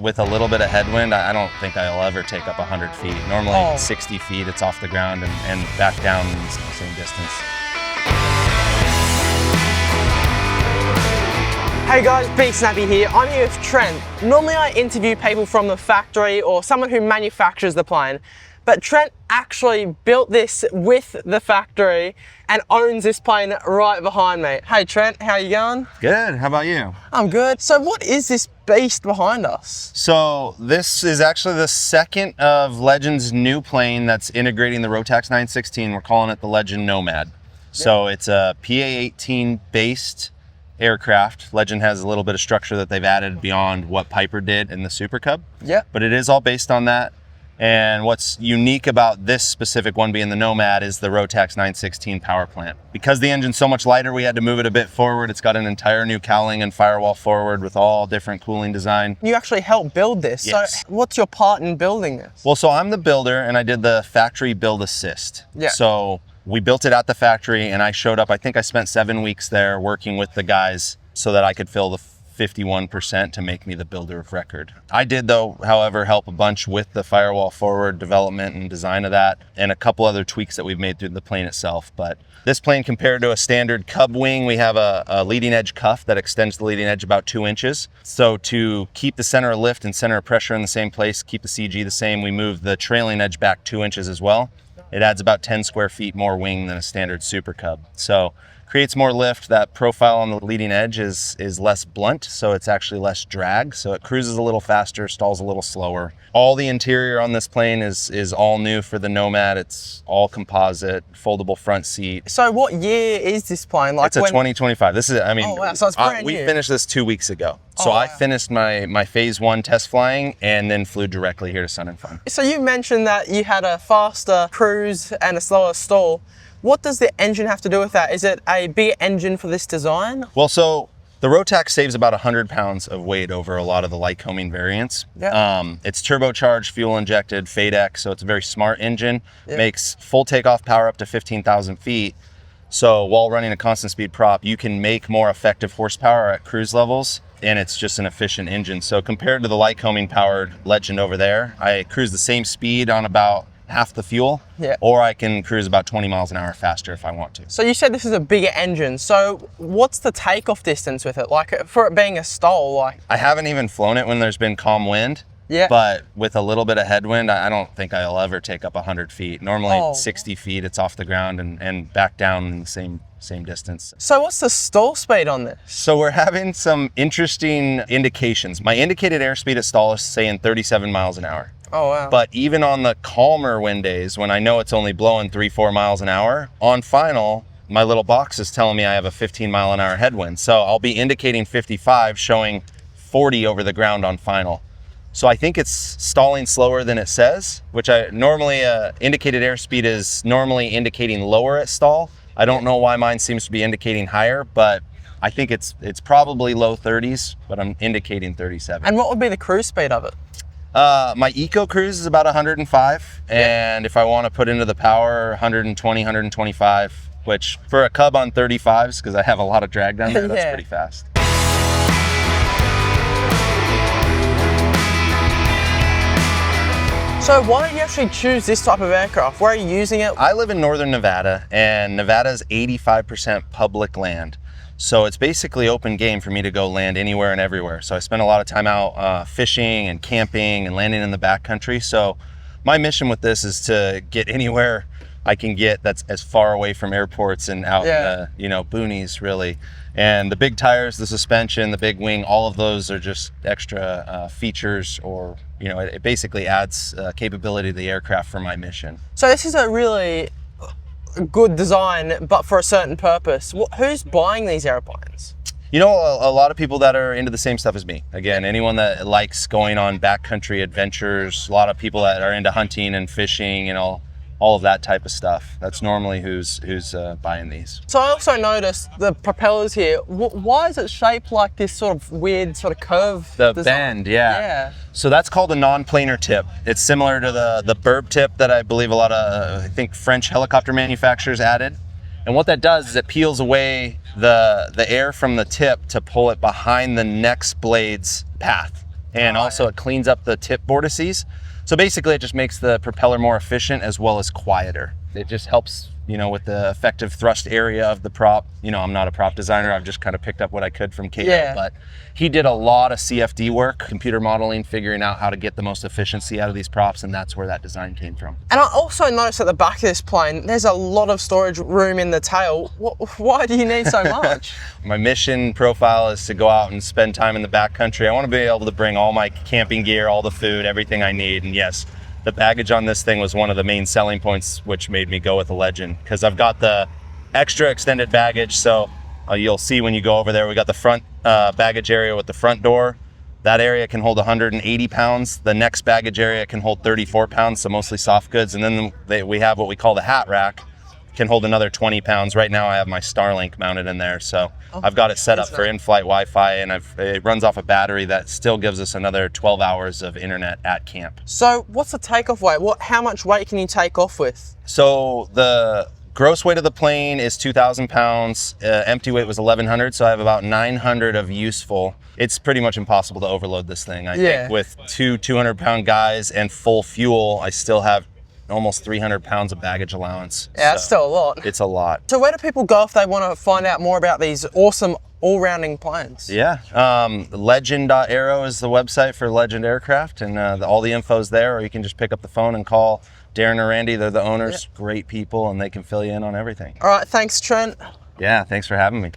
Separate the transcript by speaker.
Speaker 1: With a little bit of headwind, I don't think I'll ever take up 100 feet. Normally 60 feet, it's off the ground and back down in the same distance.
Speaker 2: Hey guys, Big Snappy here. I'm here with Trent. Normally I interview people from the factory or someone who manufactures the plane, but Trent actually built this with the factory and owns this plane right behind me. Hey Trent, how you going?
Speaker 1: Good, how about you?
Speaker 2: I'm good. So what is this beast behind us?
Speaker 1: So this is actually the second of Legend's new plane that's integrating the Rotax 916. We're calling it the Legend Nomad. So it's a PA-18 based aircraft. Legend has a little bit of structure that they've added beyond what Piper did in the Super Cub.
Speaker 2: Yeah.
Speaker 1: But it is all based on that. And what's unique about this specific one being the Nomad is the Rotax 916 power plant. Because the engine's so much lighter, we had to move it a bit forward. It's got an entire new cowling and firewall forward with all different cooling design.
Speaker 2: You actually helped build this.
Speaker 1: Yes.
Speaker 2: So what's your part in building this?
Speaker 1: Well, so I'm the builder and I did the factory build assist.
Speaker 2: Yeah.
Speaker 1: So we built it at the factory and I showed up. I think I spent 7 weeks there working with the guys so that I could fill the 51% to make me the builder of record. I did though, however, help a bunch with the firewall forward development and design of that and a couple other tweaks that we've made through the plane itself. But this plane, compared to a standard Cub wing, we have a leading edge cuff that extends the leading edge about 2 inches. So to keep the center of lift and center of pressure in the same place, keep the CG the same, we move the trailing edge back 2 inches as well. It adds about 10 square feet more wing than a standard Super Cub. So creates more lift. That profile on the leading edge is less blunt, so it's actually less drag. So it cruises a little faster, stalls a little slower. All the interior on this plane is all new for the Nomad. It's all composite, foldable front seat.
Speaker 2: So what year is this plane? Like
Speaker 1: it's a 2025. This is, I mean,
Speaker 2: oh, wow. So it's brand
Speaker 1: we
Speaker 2: new.
Speaker 1: finished this 2 weeks ago. So
Speaker 2: Oh,
Speaker 1: I
Speaker 2: wow.
Speaker 1: finished my phase 1 test flying and then flew directly here to Sun and Fun.
Speaker 2: So you mentioned that you had a faster cruise and a slower stall. What does the engine have to do with that? Is it a bigger engine for this design?
Speaker 1: Well, so the Rotax saves about 100 pounds of weight over a lot of the Lycoming variants.
Speaker 2: Yeah.
Speaker 1: It's turbocharged, fuel injected, FADEC, so it's a very smart engine.
Speaker 2: Yeah.
Speaker 1: Makes full takeoff power up to 15,000 feet. So while running a constant speed prop, you can make more effective horsepower at cruise levels, and it's just an efficient engine. So compared to the Lycoming powered Legend over there, I cruise the same speed on about half the fuel,
Speaker 2: Yeah.
Speaker 1: or I can cruise about 20 miles an hour faster if I want to.
Speaker 2: So you said this is a bigger engine. So what's the takeoff distance with it? Like for it being a STOL, like?
Speaker 1: I haven't even flown it when there's been calm wind.
Speaker 2: Yeah.
Speaker 1: But with a little bit of headwind, I don't think I'll ever take up 100 feet. Normally 60 feet, it's off the ground and back down in the same distance.
Speaker 2: So what's the stall speed on this?
Speaker 1: So we're having some interesting indications. My indicated airspeed at stall is saying 37 miles an hour.
Speaker 2: Oh, wow.
Speaker 1: But even on the calmer wind days, when I know it's only blowing 3-4 miles an hour, on final, my little box is telling me I have a 15 mile an hour headwind. So I'll be indicating 55, showing 40 over the ground on final. So I think it's stalling slower than it says, which I normally, indicated airspeed is normally indicating lower at stall. I don't know why mine seems to be indicating higher, but I think it's probably low 30s, but I'm indicating 37.
Speaker 2: And what would be the cruise speed of it?
Speaker 1: My eco cruise is about 105, and if I want to put into the power, 120, 125, which for a Cub on 35s, because I have a lot of drag down there, that's
Speaker 2: Yeah.
Speaker 1: pretty fast.
Speaker 2: So why did you actually choose this type of aircraft? Where are you using it?
Speaker 1: I live in northern Nevada, and Nevada's 85% public land. So it's basically open game for me to go land anywhere and everywhere. So I spend a lot of time out fishing and camping and landing in the backcountry. So my mission with this is to get anywhere I can get that's as far away from airports and out in the, boonies really. And the big tires, the suspension, the big wing, all of those are just extra features, or it basically adds capability to the aircraft for my mission.
Speaker 2: So this is a really good design, but for a certain purpose. Who's buying these airplanes?
Speaker 1: A lot of people that are into the same stuff as me. Again, anyone that likes going on backcountry adventures, a lot of people that are into hunting and fishing and all of that type of stuff. That's normally who's buying these.
Speaker 2: So I also noticed the propellers here. Why is it shaped like this sort of weird sort of curve?
Speaker 1: The
Speaker 2: design?
Speaker 1: bend, yeah. So that's called a non-planar tip. It's similar to the burb tip that I believe a lot of, I think, French helicopter manufacturers added. And what that does is it peels away the air from the tip to pull it behind the next blade's path. and also it cleans up the tip vortices. So basically it just makes the propeller more efficient as well as quieter. It just helps, you know, with the effective thrust area of the prop. You know, I'm not a prop designer. I've just kind of picked up what I could from Cato, but he did a lot of CFD work, computer modeling, figuring out how to get the most efficiency out of these props, and that's where that design came from.
Speaker 2: And I also noticed at the back of this plane, there's a lot of storage room in the tail. Why do you need so much?
Speaker 1: My mission profile is to go out and spend time in the backcountry. I want to be able to bring all my camping gear, all the food, everything I need, and yes, the baggage on this thing was one of the main selling points, which made me go with the Legend, because I've got the extra extended baggage. So you'll see when you go over there, we got the front baggage area with the front door. That area can hold 180 pounds. The next baggage area can hold 34 pounds, so mostly soft goods. And then we have what we call the hat rack, can hold another 20 pounds. Right now I have my Starlink mounted in there, so I've got it set up for in-flight Wi-Fi, and it runs off a battery that still gives us another 12 hours of internet at camp.
Speaker 2: So what's the takeoff weight? How much weight can you take off with?
Speaker 1: So the gross weight of the plane is 2,000 pounds. Empty weight was 1,100, so I have about 900 of useful. It's pretty much impossible to overload this thing. I think with two 200-pound guys and full fuel, I still have almost 300 pounds of baggage allowance.
Speaker 2: Yeah, that's still a lot.
Speaker 1: It's a lot.
Speaker 2: So where do people go if they want to find out more about these awesome all-rounding planes?
Speaker 1: Yeah, legend.aero is the website for Legend Aircraft, and all the info's there, or you can just pick up the phone and call Darren or Randy. They're the owners, great people, and they can fill you in on everything.
Speaker 2: All right, thanks, Trent.
Speaker 1: Yeah, thanks for having me.